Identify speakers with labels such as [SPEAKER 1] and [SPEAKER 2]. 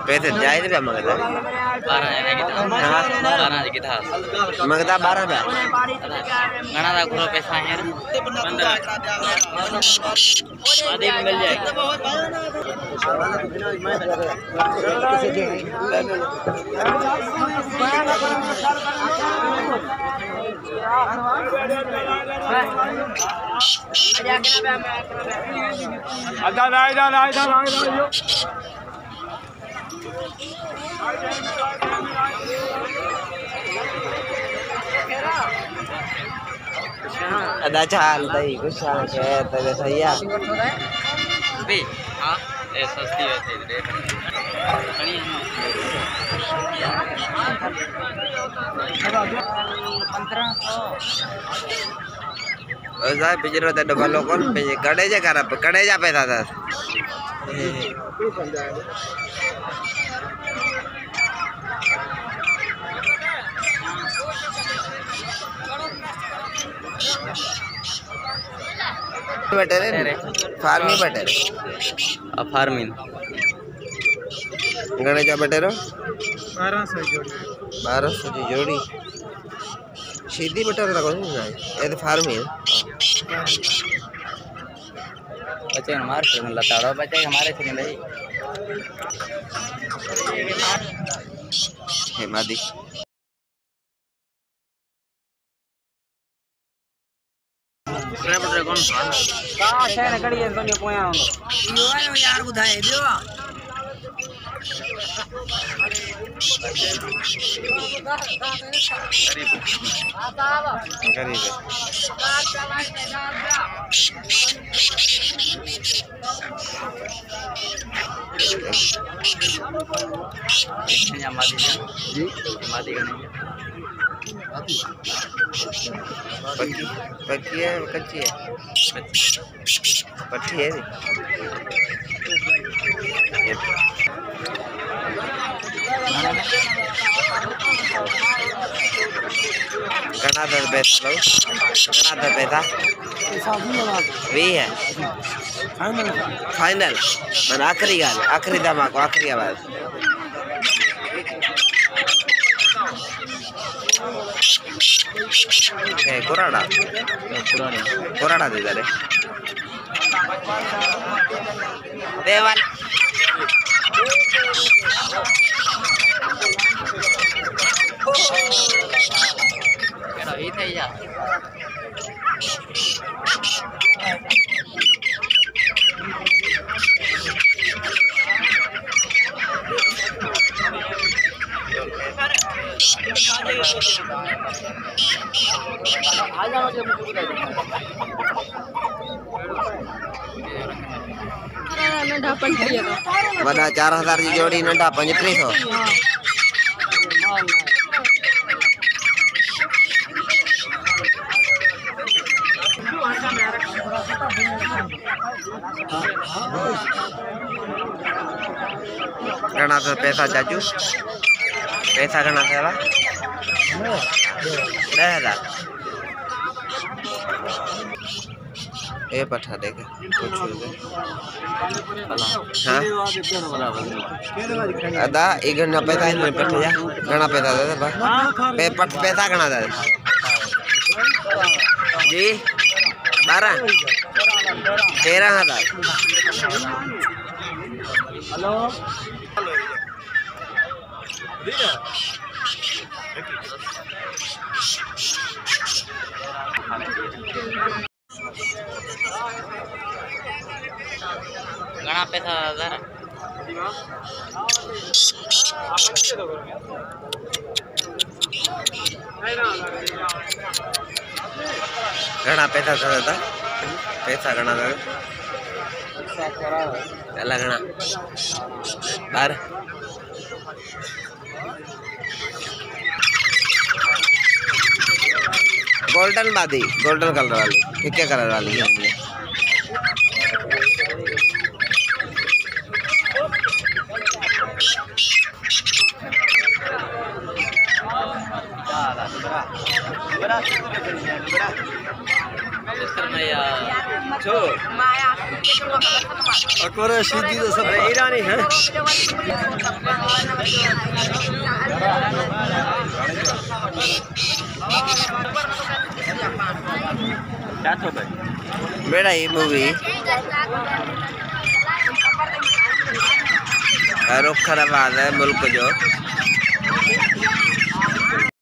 [SPEAKER 1] पैसे जायज पे मगता
[SPEAKER 2] 12 की था
[SPEAKER 1] मगता 12 पे
[SPEAKER 2] घना दा करो पैसा है 15 आधे में मिल जाएगा
[SPEAKER 1] ada cantai कुछ है तो सही है
[SPEAKER 2] बे हां ये सस्ती है थे घणी 1500
[SPEAKER 1] Saya pikiran ada balok kon, kade ja पैसा था बटर फार्मी बटर
[SPEAKER 2] फार्मिंग
[SPEAKER 1] गणेजा बटेरो
[SPEAKER 2] 1200 जोड़ी
[SPEAKER 1] 1200 की जोड़ी सीधी बटर था कौन सा ये तो फार्मी है
[SPEAKER 2] बच्चे हमारे से लताड़ो बच्चे हमारे से नहीं
[SPEAKER 1] है मादी
[SPEAKER 2] बटर कौन का है न कड़ी तो ने पोया यो यार बुधाए दियो
[SPEAKER 1] करीब
[SPEAKER 2] मादी का नहीं
[SPEAKER 1] पक्की है कच्ची है पट्टी है घना दस पैसा लो घना दस पैसा भी है फाइनल मन आखिरी गाल आखिरी दमा को आखिरी आवाज कोराड़ा कोराड़ा दे दे देवाल
[SPEAKER 2] ये थे या
[SPEAKER 1] वडा 4000 की जोड़ी नंढा 3500 घना तो पैसा चाचू पैसा घना था 10,000 ये पठा देगा कुछ हाँ अदा एक घंटा पैसा इसमें पठ जा घना पैसा दे दे पैसा घना दे जी 13,000
[SPEAKER 2] हेलो घना पैसा दादा
[SPEAKER 1] घना पैसा था दादा पैसा घना था अल्लाह घना बार गोल्डन बादी गोल्डन कलर वाली क्या कलर वाली है छो अकबर सीधी तो सब ईरानी है। बेटा ये मूवी रुख रवाज है मुल्क जो